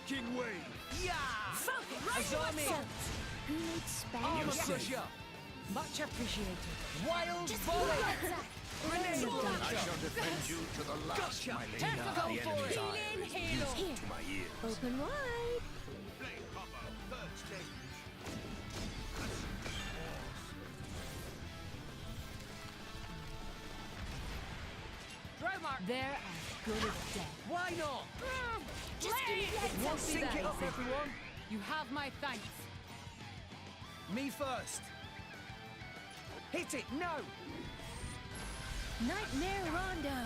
Viking wave. Yeah! Focus! Azami! Who needs spells? Armor You crusher! Much appreciated. Wild Just volley! look at Grenade Sword. I launcher! shall defend you to the last, Gotcha. my lady. Take The go for enemy's it. ire is Here. music to my ears. Open wide. Flame combo, third stage. They're as good as dead. Why not? Just give me the heads One up. sync it up, everyone. You have my thanks. Me first. Hit it, no! Nightmare Rondo.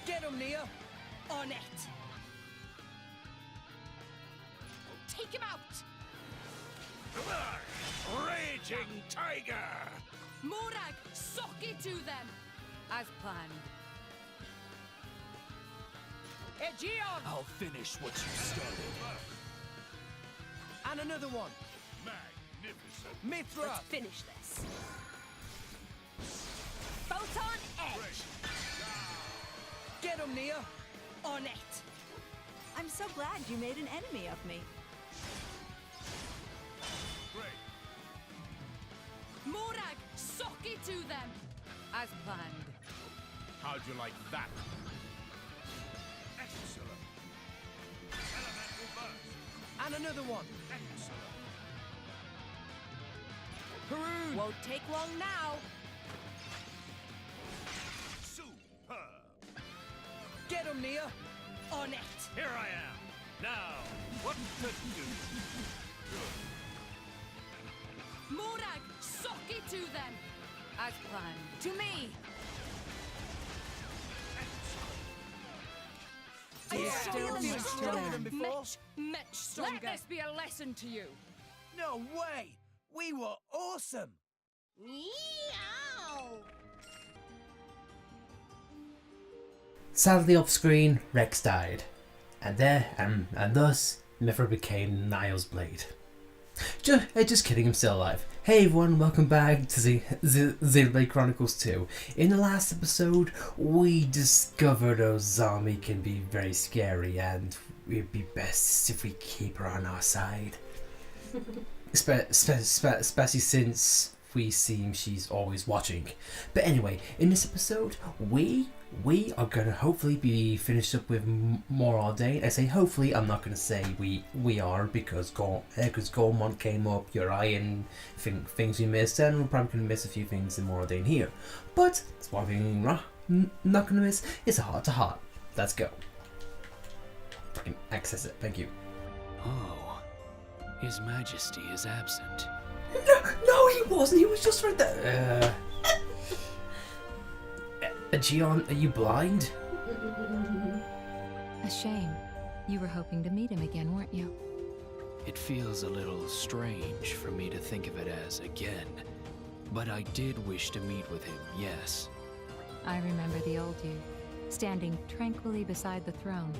Get him, Nia. On it. Take him out! Raging tiger. Morag, socky to them! As planned. Aegeon! I'll finish what you started. And another one. Magnificent. Mithra. Let's finish this. Photon Edge. Get him, Nia. On it. I'm so glad you made an enemy of me. Great. Morag, socky to them! As planned. How'd you like that? Excellent. Elemental burst. And another one. Excellent. Haroon. Won't take long now. Superb. Get him, Nia. On it. Here I am. Now, what to do? Morag, socky to them! As planned. To me! Do you Yeah. still feel stronger than before? Much stronger. Let this be a lesson to you. No way. We were awesome. Meow. Sadly off screen, Rex died. And thus, Mithra became Niall's blade. Just kidding, I'm still alive. Hey everyone, welcome back to Xenoblade Chronicles 2. In the last episode, we discovered Ozami can be very scary and it'd be best if we keep her on our side. Especially since we seem she's always watching. But anyway, in this episode, we are going to hopefully be finished up with more Ordained. I say hopefully, I'm not going to say we are because Gormont came up, Uri, and things we missed, and we're probably going to miss a few things in more Ordained here. But that's one thing not going to miss is a heart to heart. Let's go. Fucking access it, thank you. Oh, His Majesty is absent. No, he wasn't. He was just right there. Gian, are you blind? A shame. You were hoping to meet him again, weren't you? It feels a little strange for me to think of it as again, but I did wish to meet with him, yes. I remember the old you, standing tranquilly beside the throne,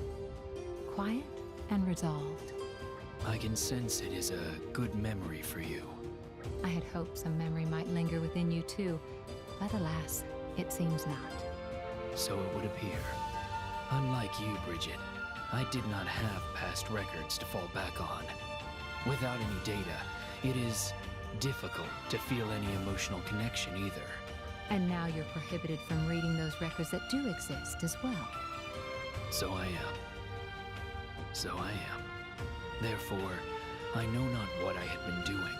quiet and resolved. I can sense it is a good memory for you. I had hoped some memory might linger within you too, but alas, it seems not. So it would appear. Unlike you, Bridget, I did not have past records to fall back on. Without any data, it is difficult to feel any emotional connection either. And now you're prohibited from reading those records that do exist as well. So I am. Therefore, I know not what I had been doing,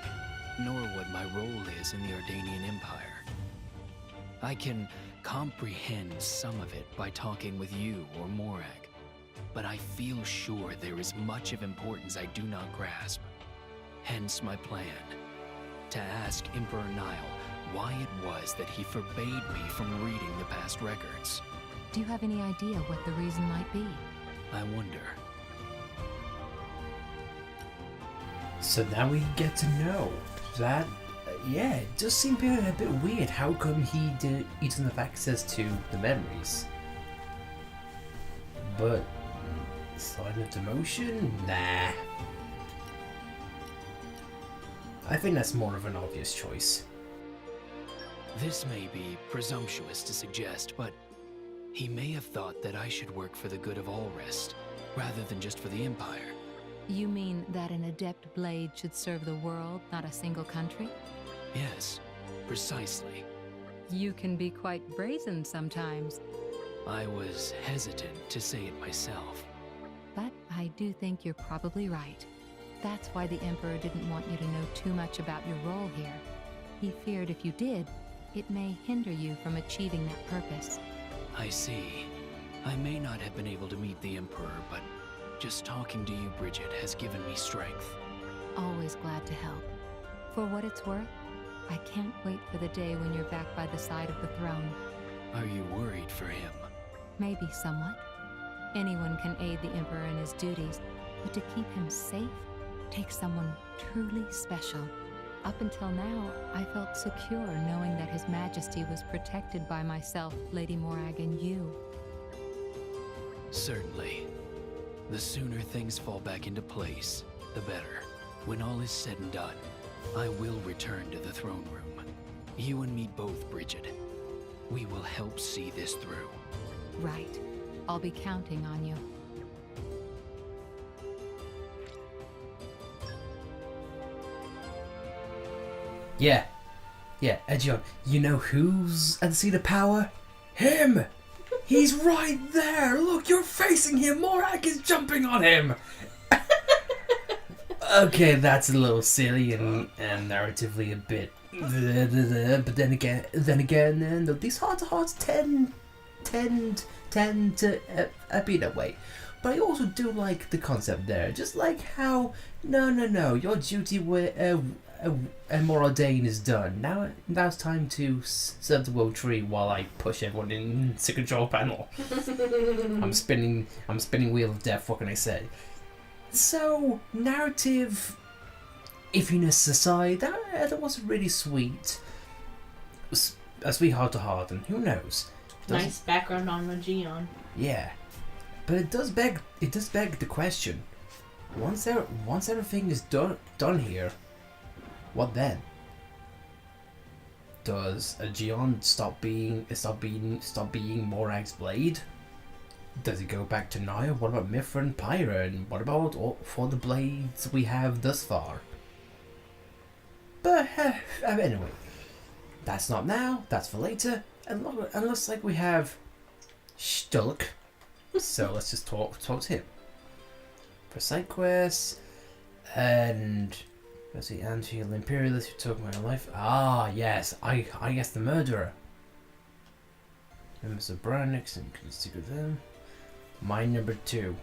nor what my role is in the Ardanian Empire. I can comprehend some of it by talking with you or Morag, but I feel sure there is much of importance I do not grasp. Hence my plan, to ask Emperor Niall why it was that he forbade me from reading the past records. Do you have any idea what the reason might be? I wonder. So now we get to know that, yeah, it does seem a bit weird. How come he doesn't have access to the memories? But sign of demotion? Nah. I think that's more of an obvious choice. This may be presumptuous to suggest, but he may have thought that I should work for the good of all rest, rather than just for the Empire. You mean that an adept blade should serve the world, not a single country? Yes, precisely. You can be quite brazen sometimes. I was hesitant to say it myself. But I do think you're probably right. That's why the Emperor didn't want you to know too much about your role here. He feared if you did, it may hinder you from achieving that purpose. I see. I may not have been able to meet the Emperor, but just talking to you, Bridget, has given me strength. Always glad to help. For what it's worth, I can't wait for the day when you're back by the side of the throne. Are you worried for him? Maybe somewhat. Anyone can aid the Emperor in his duties, but to keep him safe takes someone truly special. Up until now, I felt secure knowing that His Majesty was protected by myself, Lady Morag, and you. Certainly. The sooner things fall back into place, the better. When all is said and done, I will return to the throne room. You and me both, Bridget. We will help see this through. Right. I'll be counting on you. Yeah, Edgeon, you know who's at the seat of power? Him! He's right there! Look, you're facing him! Morag is jumping on him! Okay, that's a little silly and narratively a bit... But then again, these heart-to-hearts tend to be that way. But I also do like the concept there. Just like how, no, your duty with Moradane is done. Now it's time to serve the world tree while I push everyone into the control panel. I'm spinning Wheel of Death, what can I say? So, narrative iffiness aside, that was really sweet. A sweet heart-to-heart, and who knows? Nice background on Mageon. Yeah, but it does beg the question. Once everything is done here, what then? Does Aegeon stop being Morag's blade? Does it go back to Naya? What about Mithra and Pyra? And what about all for the blades we have thus far? But anyway, that's not now. That's for later. And looks like we have Stulk. So let's just talk to him. For side quests and let's see, Anti Imperialist who took my life. Ah yes, I guess the murderer. Members of Branix and can stick with them. My number 2.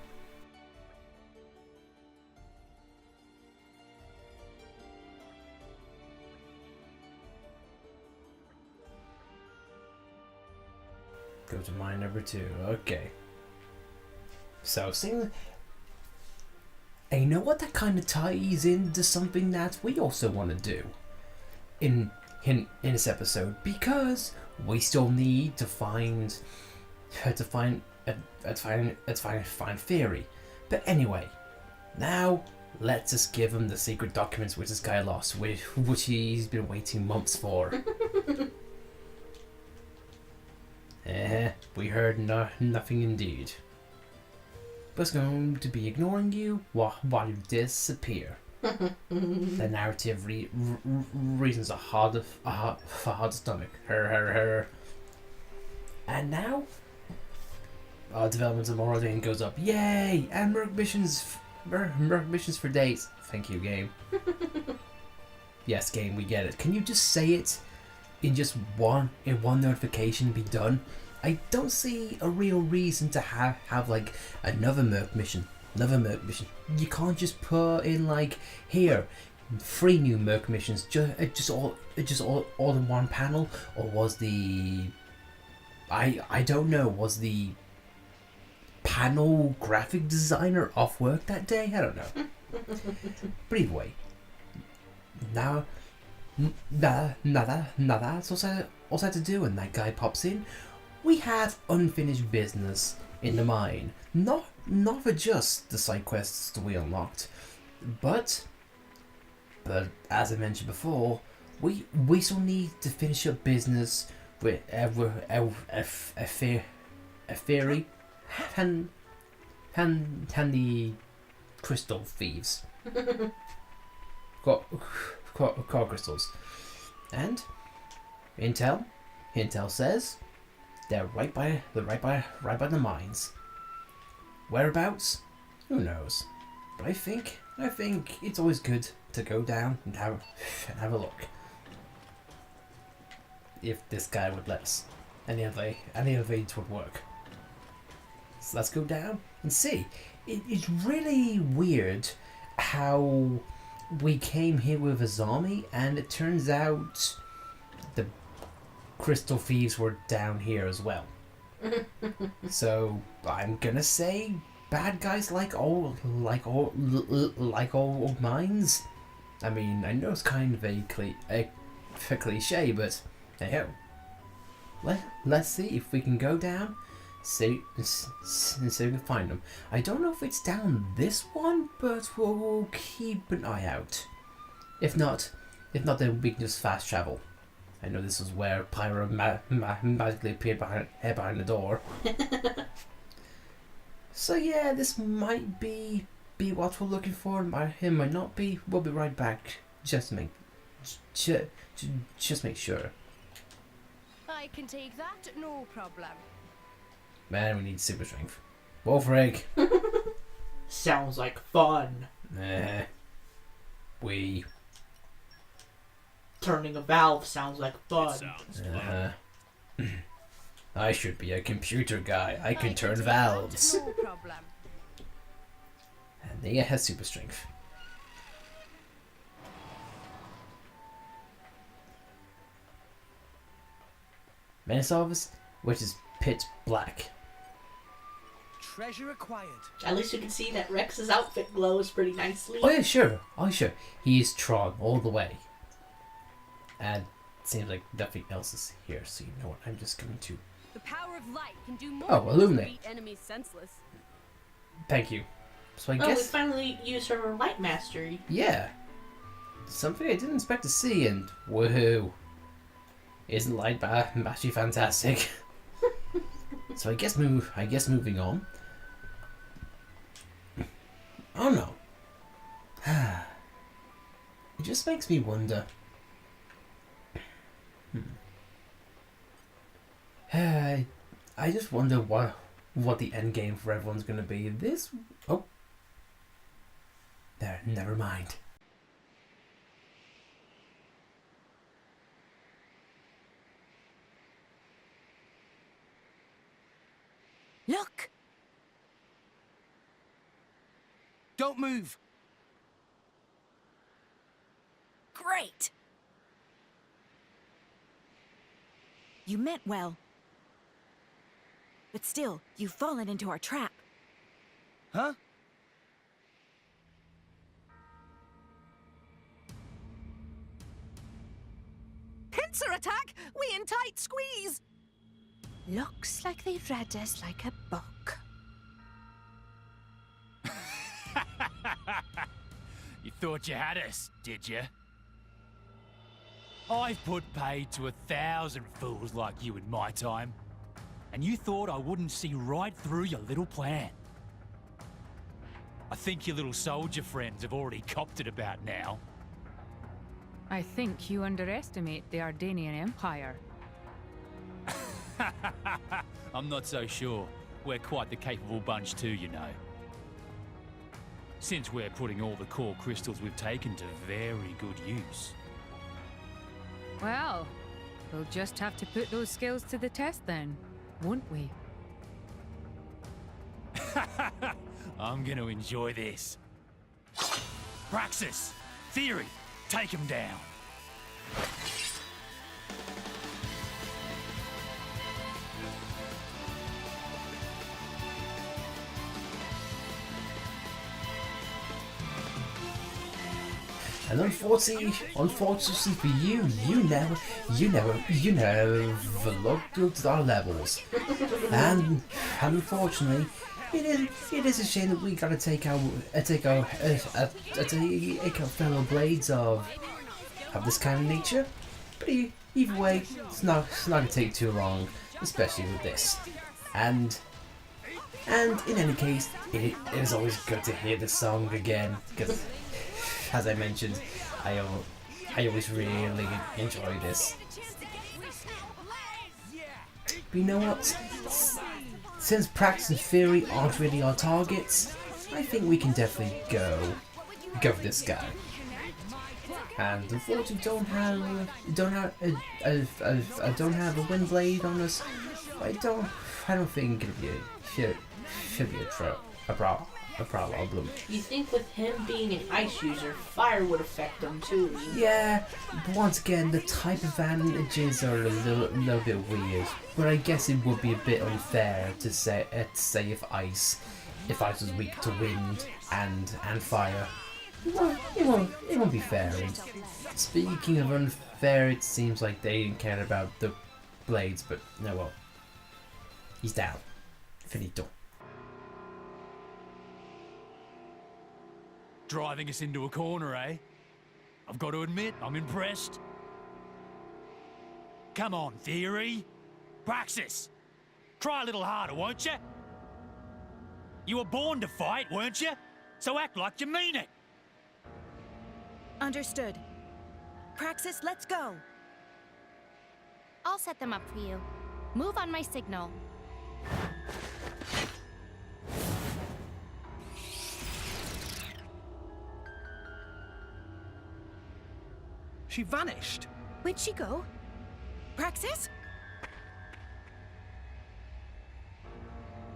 Go to my number 2. Okay. So, and you know what? That kind of ties into something that we also want to do in this episode, because we still need to find Theory. But anyway, now let's just give him the secret documents which this guy lost, which he's been waiting months for. We heard nothing indeed. But it's going to be ignoring you while you disappear. The narrative reasons are hard for hard stomach. Her. And now, our development of Moradane goes up. Yay! And Merc missions for days. Thank you, game. Yes, game, we get it. Can you just say it in just one notification and be done? I don't see a real reason to have like another Merc mission. You can't just put in like, here, 3 new Merc missions, just all in one panel. Or was the I don't know, was the panel graphic designer off work that day? I don't know. But either way, now that's all I had to do, and that guy pops in. We have unfinished business in the mine. Not for just the side quests that we unlocked, but as I mentioned before, we still need to finish up business with a theory and the crystal thieves. core crystals. And Intel says they're right by the mines. Whereabouts? Who knows? But I think it's always good to go down and have a look. If this guy would let us, any of these would work. So let's go down and see. It's really weird how we came here with a zombie, and it turns out the crystal thieves were down here as well. So I'm gonna say bad guys like all mines. I mean, I know it's kind of a cliche, but hey ho. Let's see if we can go down, see if we can find them. I don't know if it's down this one, but we'll keep an eye out. If not, then we can just fast travel. I know this is where Pyro magically appeared behind the door. So yeah, this might be what we're looking for. It might not be. We'll be right back. Just make sure. I can take that, no problem. Man, we need super strength. Wolf egg. Sounds like fun. Turning a valve sounds like fun. Sounds fun. I should be a computer guy. I can turn valves. No problem. And Nia has super strength. Menace office, which is pitch black. Treasure acquired. At least you can see that Rex's outfit glows pretty nicely. Oh yeah, sure. He is Tron all the way. And it seems like nothing else is here, so you know what? I'm just going to. The power of light can do more Oh, than illuminate. beat enemies senseless. Thank you. So I We guess. finally used her light mastery. Yeah. Something I didn't expect to see, and woohoo. Isn't light actually fantastic? So I guess moving on. Oh no. It just makes me wonder. I just wonder what the end game for everyone's gonna be. There, never mind. Look! Don't move. Great! You meant well. But still, you've fallen into our trap. Huh? Pincer attack! We in tight squeeze! Looks like they read us like a book. You thought you had us, did you? I've put paid to 1,000 fools like you in my time. And you thought I wouldn't see right through your little plan. I think your little soldier friends have already copped it about now. I think you underestimate the Ardanian Empire. I'm not so sure. We're quite the capable bunch too, you know. Since we're putting all the core crystals we've taken to very good use. Well, we'll just have to put those skills to the test then, won't we? I'm gonna enjoy this. Praxis! Theory! Take him down! And unfortunately for you, you never looked at our levels. And unfortunately, it is a shame that we gotta take our fellow blades of this kind of nature. But either way, it's not gonna take too long, especially with this. And And in any case, it is always good to hear the song again, because as I mentioned, I always really enjoy this. But you know what? Since practice and theory aren't really our targets, I think we can definitely go for this guy. And unfortunately, don't have a wind blade on us. I don't think it'll be should be a problem. You think with him being an ice user, fire would affect him too? Yeah, but once again, the type advantages are a little bit weird. But I guess it would be a bit unfair to say if ice was weak to wind and fire. It won't be fair. And speaking of unfair, it seems like they didn't care about the blades, but no, well, he's down. Finito. Driving us into a corner, eh? I've got to admit, I'm impressed. Come on, Theory. Praxis. Try a little harder, won't you? You were born to fight, weren't you? So act like you mean it. Understood. Praxis, let's go. I'll set them up for you. Move on my signal. She vanished. Where'd she go? Praxis?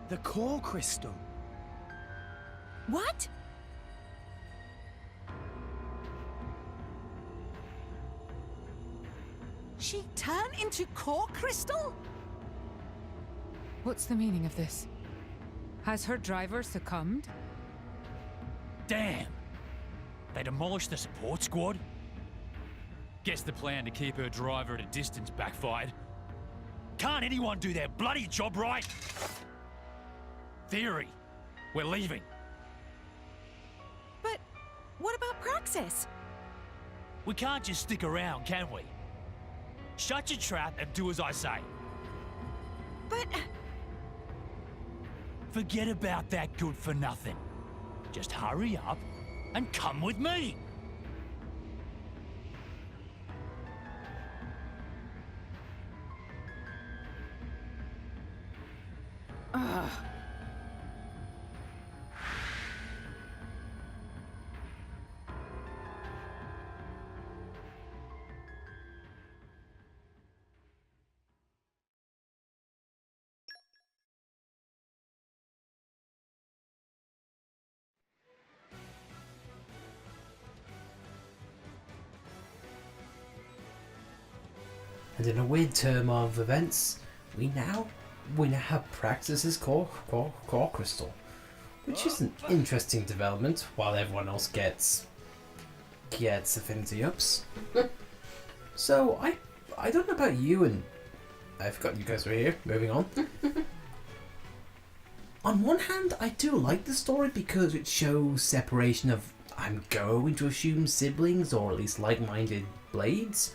The core crystal. What? She turned into core crystal? What's the meaning of this? Has her driver succumbed? Damn. They demolished the support squad? Guess the plan to keep her driver at a distance backfired. Can't anyone do their bloody job right? Theory, we're leaving. But what about Praxis? We can't just stick around, can we? Shut your trap and do as I say. But... Forget about that good for nothing. Just hurry up and come with me. And in a weird turn of events, we now have Praxis's core crystal, which is an interesting development. While everyone else gets affinity ups. So I don't know about you, and I forgot you guys were here. Moving on. On one hand, I do like the story because it shows separation of, I'm going to assume, siblings or at least like-minded blades,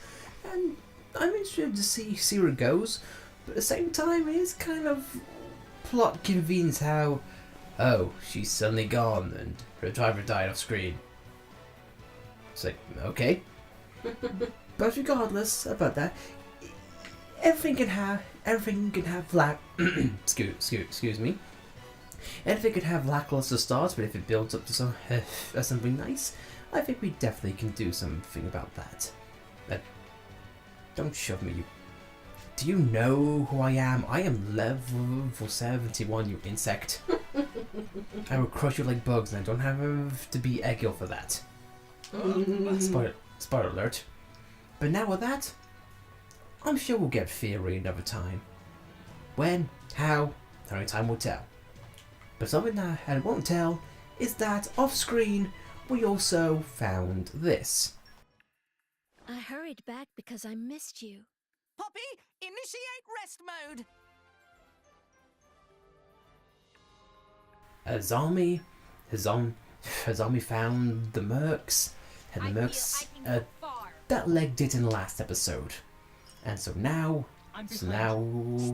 and I'm interested to see where it goes. But at the same time, it is kind of plot convenience how, oh, she's suddenly gone and her driver died off screen. It's like, okay. But regardless about that, everything can have excuse me. Anything could have lackluster starts, but if it builds up to something nice, I think we definitely can do something about that. Don't shove me. Do you know who I am? I am level 71, you insect. I will crush you like bugs, and I don't have to be Egil for that. Spoiler alert. But now with that, I'm sure we'll get Theory another time. When, how, only time will tell. But something that I won't tell is that off screen we also found this. I hurried back because I missed you. Poppy, initiate rest mode. Azami found the mercs, and the mercs that legged it in the last episode, and so now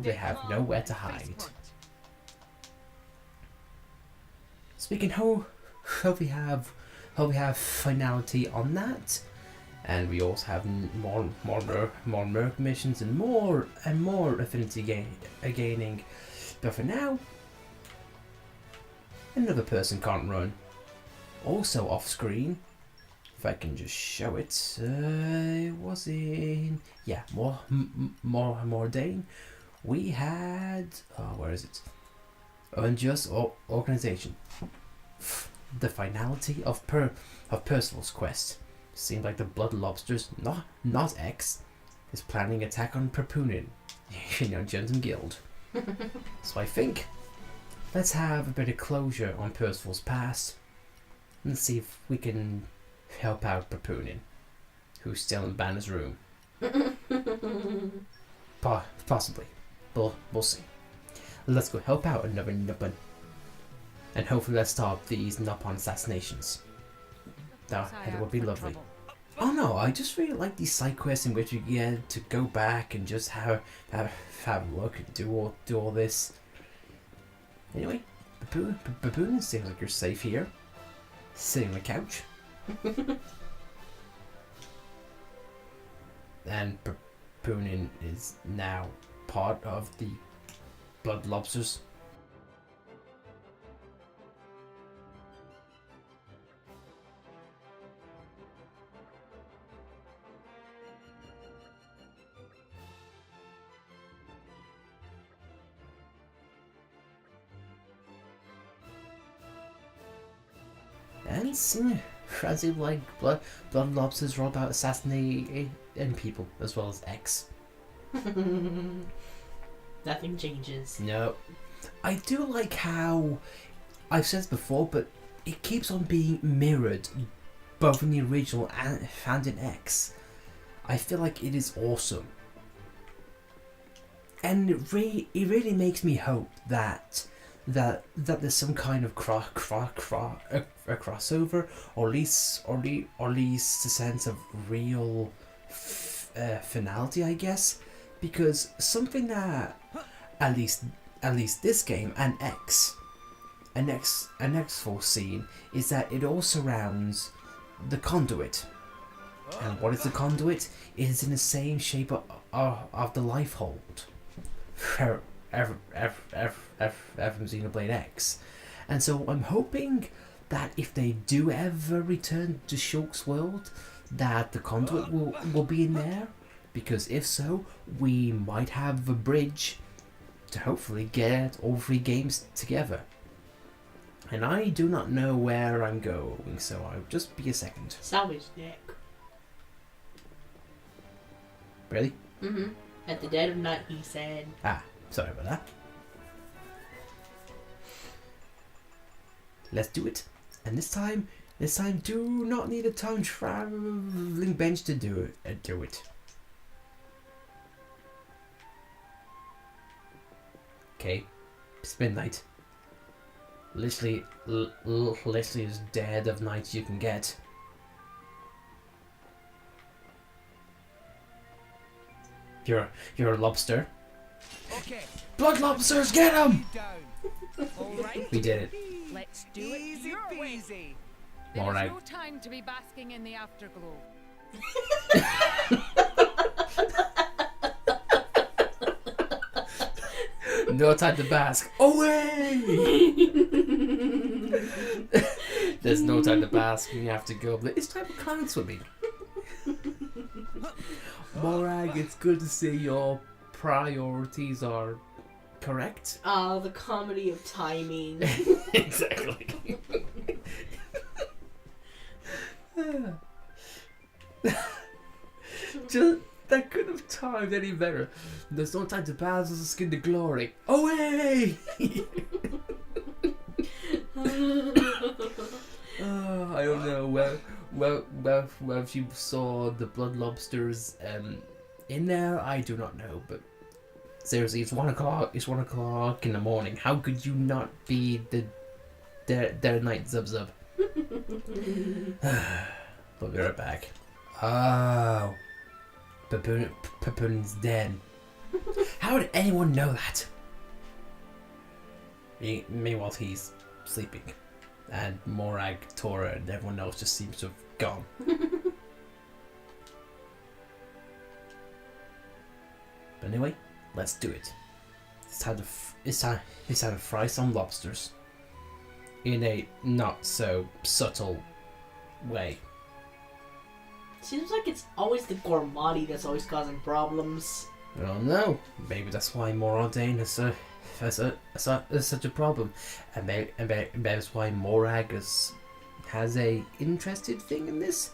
they have nowhere to hide. So we can hope we have finality on that, and we also have more merc missions and more affinity gaining. But for now, another person can't run. Also off screen, if I can just show it, was in more Dane. We had where is it? Unjust Organization. The finality of Perceval's quest. Seems like the Blood Lobsters, not X, is planning attack on Perpunin, Johnson Guild. So I think let's have a bit of closure on Perceval's past and see if we can help out Perpunin, who's still in Banner's room. Possibly. We'll see. Let's go help out another Nuppon. And hopefully let's stop these Nuppon assassinations. That would be lovely. Oh no, I just really like these side quests in which you get to go back and just have a look and do all this. Anyway, Baboon, seems like you're safe here. Sitting on the couch. And Perpunin is now part of the Blood Lobsters. And as like blood lobsters are all about assassinating people as well as X. Nothing changes. No. I do like how, I've said this before, but it keeps on being mirrored both in the original and in X. I feel like it is awesome. And it really makes me hope that there's some kind of a crossover, or at least a sense of real finality, I guess, because something that at least this game and X foreseen is that it all surrounds the conduit. And what is the conduit? It is in the same shape of the life hold from Xenoblade X. And so I'm hoping that if they do ever return to Shulk's world, that the conduit will be in there, because if so, we might have a bridge to hopefully get all three games together. And I do not know where I'm going, so I'll just be a second. Salvage deck. Really? Mm-hmm. At the dead of night, he said. Ah, sorry about that. Let's do it. And this time, do not need a time traveling bench to do it. Okay, it's midnight. Literally as dead of night you can get. You're a lobster. Okay. Blood lobsters, get them! All right. We did it. Let's do it Easy your way. peasy. There All is right. no time to be basking in the afterglow. No time to bask. Away! There's no time to bask. You have to go. It's time for clown swimming. Morag, it's good to see your priorities are correct. Ah, the comedy of timing. Exactly. Just that couldn't have timed any better. There's no time to pass as a skin to glory. Away! I don't know. Well, if you saw the blood lobsters in there, I do not know. But seriously, it's 1 o'clock. It's 1 o'clock in the morning. How could you not be their night zub? We'll be right back. Oh, Papoon's dead. How did anyone know that? Meanwhile, he's sleeping. And Morag, Tora, and everyone else just seems to have gone. But anyway, let's do it. It's time to fry some lobsters in a not so subtle way. Seems like it's always the Gormati that's always causing problems. I don't know. Maybe that's why Moradane is such a problem, and maybe that's why Morag has a interested thing in this.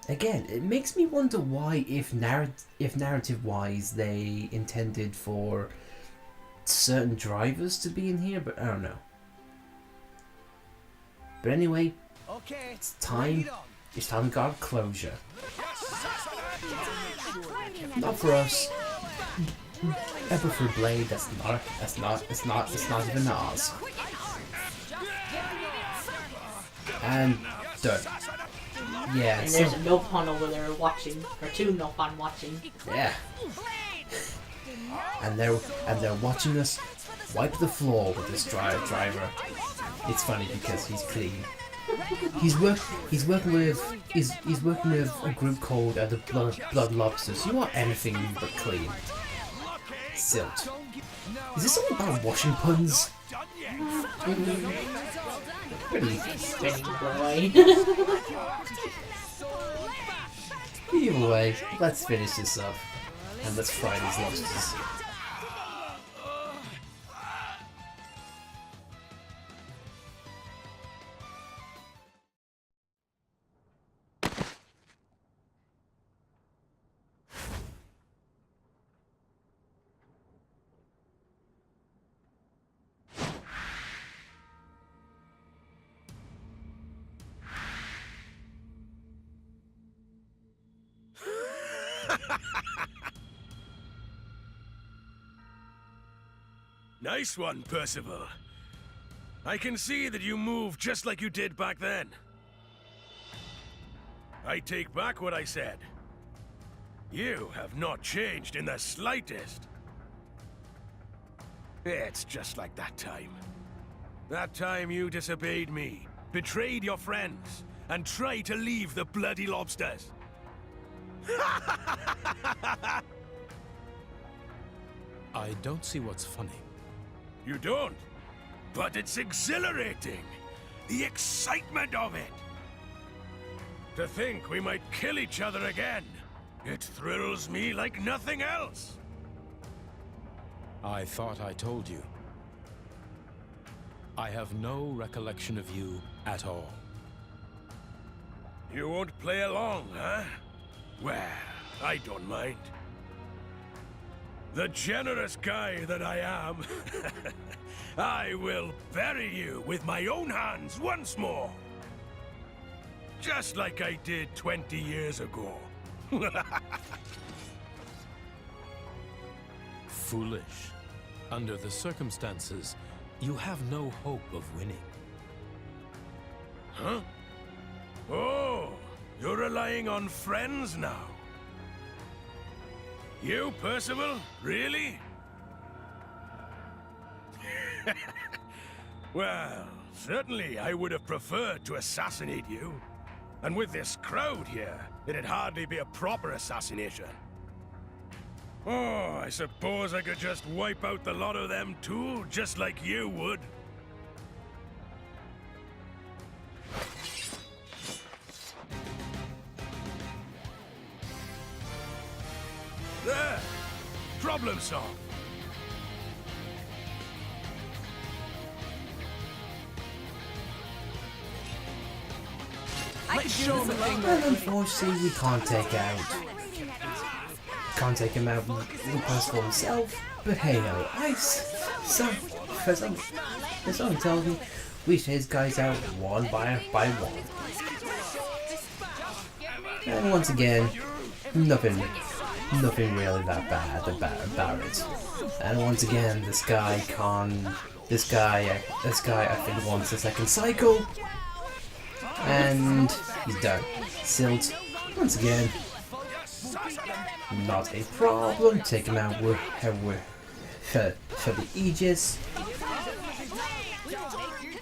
Again, it makes me wonder why, if narrative-wise, they intended for certain drivers to be in here, but I don't know. But anyway, Okay, it's time. It's time to guard closure. Not for us. Ever for Blade, it's not even ours. And done. Yeah, And there's a Nopon over there watching, or two Nopon watching. Yeah. And they're watching us wipe the floor with this driver. It's funny because he's clean. He's working with a group called the Blood Lobsters. You are anything but clean. Silt. Is this all about washing puns? Pretty. Spinning boy. Either way, let's finish this up and let's fry these lobsters. Nice one, Perceval. I can see that you move just like you did back then. I take back what I said. You have not changed in the slightest. It's just like that time. That time you disobeyed me, betrayed your friends, and tried to leave the bloody lobsters. I don't see what's funny. You don't? But it's exhilarating. The excitement of it. To think we might kill each other again. It thrills me like nothing else. I thought I told you. I have no recollection of you at all. You won't play along, huh? Well, I don't mind. The generous guy that I am, I will bury you with my own hands once more. Just like I did 20 years ago. Foolish. Under the circumstances, you have no hope of winning. Huh? Oh, you're relying on friends now. You, Perceval? Really? Well, certainly I would have preferred to assassinate you. And with this crowd here, it'd hardly be a proper assassination. Oh, I suppose I could just wipe out the lot of them too, just like you would. There! Problem solved! And unfortunately, we can't take him out with Perceval himself. But hey ho, something tells me we should his guys out one by one. And once again, nothing really that bad about it. And once again, this guy I think wants a second cycle. And he's done. Silt, once again, not a problem. Take him out for the Aegis.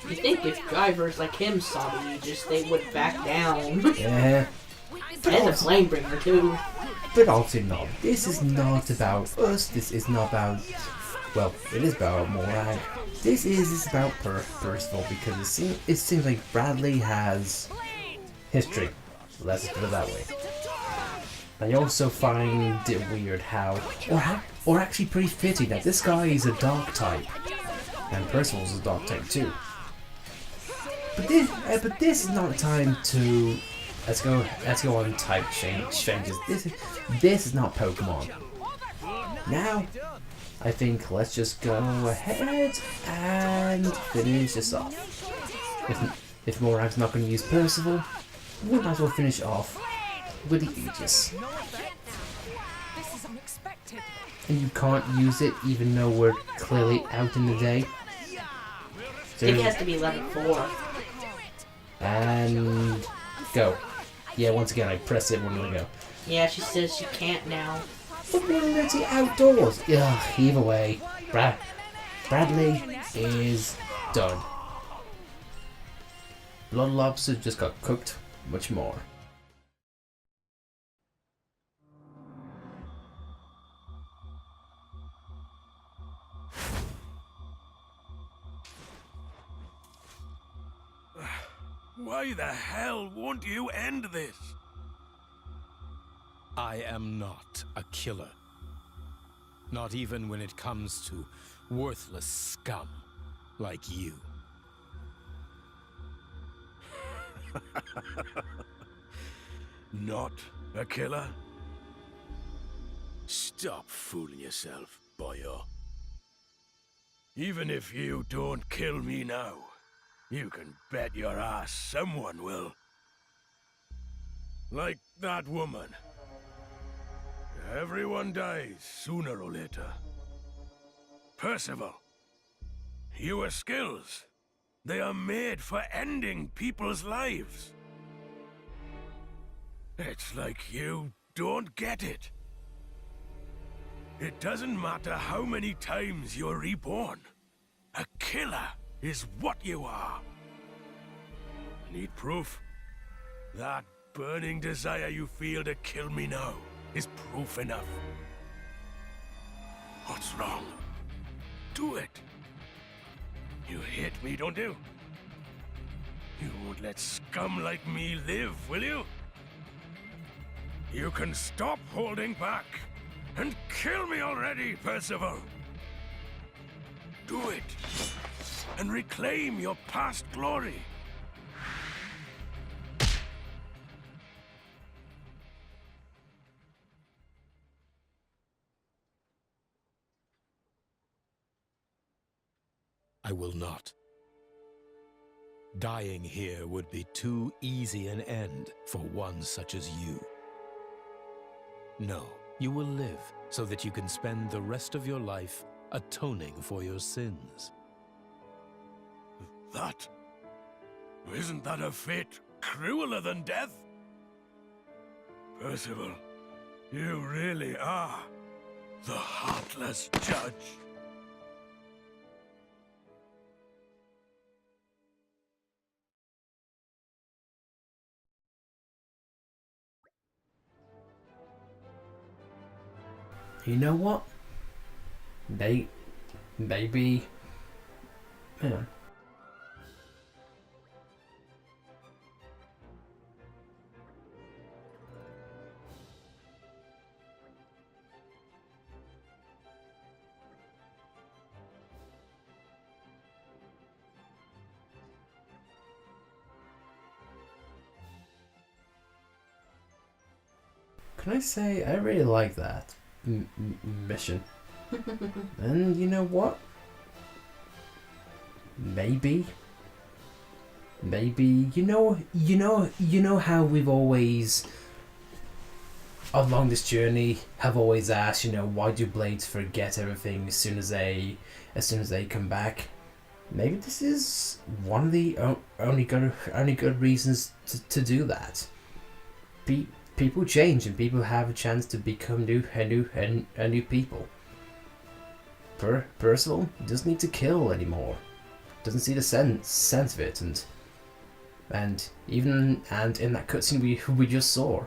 You think if drivers like him saw the Aegis, they would back down. Yeah. And the Flamebringer too. But also not. This is not about us. This is not about... Well, it is about Morag. This is about Perceval, because it seems like Bradley has history. Let's put it that way. I also find it weird how, or actually pretty fitting, that this guy is a dog type, and Percival's a dog type too. But this is not time to let's go on type changes. This is not Pokemon. Now, I think let's just go ahead and finish this off. If Morag's not going to use Perceval, we might as well finish off with the Aegis. And you can't use it even though we're clearly out in the day. So, I think it has to be level 4. And go. Yeah, once again I press it when we go. Yeah, she says she can't now. But we're already outdoors. Ugh, either way, Bradley is done. Blood Lobster just got cooked much more. Why the hell won't you end this? I am not a killer. Not even when it comes to worthless scum like you. Not a killer? Stop fooling yourself, boyo. Even if you don't kill me now, you can bet your ass someone will. Like that woman. Everyone dies sooner or later. Perceval, your skills, they are made for ending people's lives. It's like you don't get it. It doesn't matter how many times you're reborn. A killer is what you are. Need proof? That burning desire you feel to kill me now is proof enough. What's wrong? Do it. You hate me, don't you? You won't let scum like me live, will you? You can stop holding back and kill me already, Perceval. Do it and reclaim your past glory. I will not. Dying here would be too easy an end for one such as you. No, you will live so that you can spend the rest of your life atoning for your sins. That? Isn't that a fate crueler than death? Percival, you really are the heartless judge. You know what? Maybe. Yeah. Can I say I really like that mission? And you know what? Maybe you know how we've always along this journey have always asked, why do blades forget everything as soon as they come back? Maybe this is one of the only good reasons to do that. People change and people have a chance to become new people. Percival doesn't need to kill anymore doesn't see the sense of it, and in that cutscene we just saw,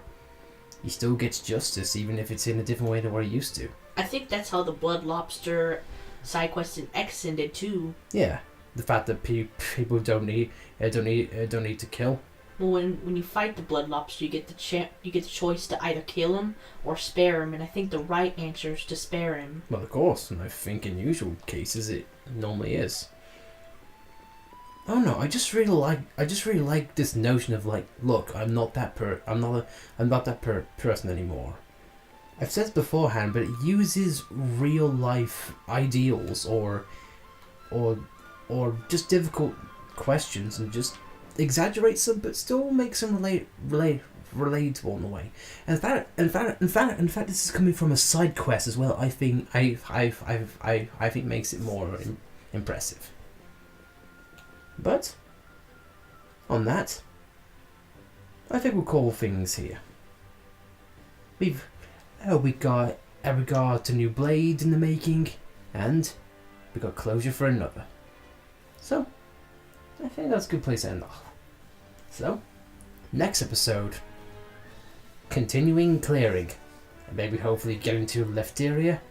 he still gets justice, even if it's in a different way than what he used to. I think that's how the Blood Lobster side quest in X ended too. Yeah, the fact that people don't need to kill. Well, when you fight the Blood Lobster, you get the choice to either kill him or spare him, and I think the right answer is to spare him. Well, of course, and I think in usual cases it normally is. I don't know. I just really like this notion of like, look, I'm not that person anymore. I've said this beforehand, but it uses real life ideals or just difficult questions and just exaggerates them, but still makes them relatable in a way. And in fact, this is coming from a side quest as well. I think makes it more impressive. But on that, I think we'll call things here. We got a regard to new blade in the making, and we got closure for another. So I think that's a good place to end off. So, next episode, continuing clearing, and maybe hopefully getting to Lefteria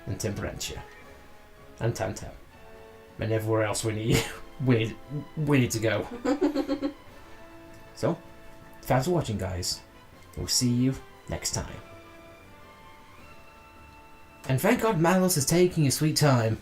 and Temperentia and Tantam and everywhere else we need to go. So, thanks for watching, guys. We'll see you next time. And thank God Malos is taking his sweet time.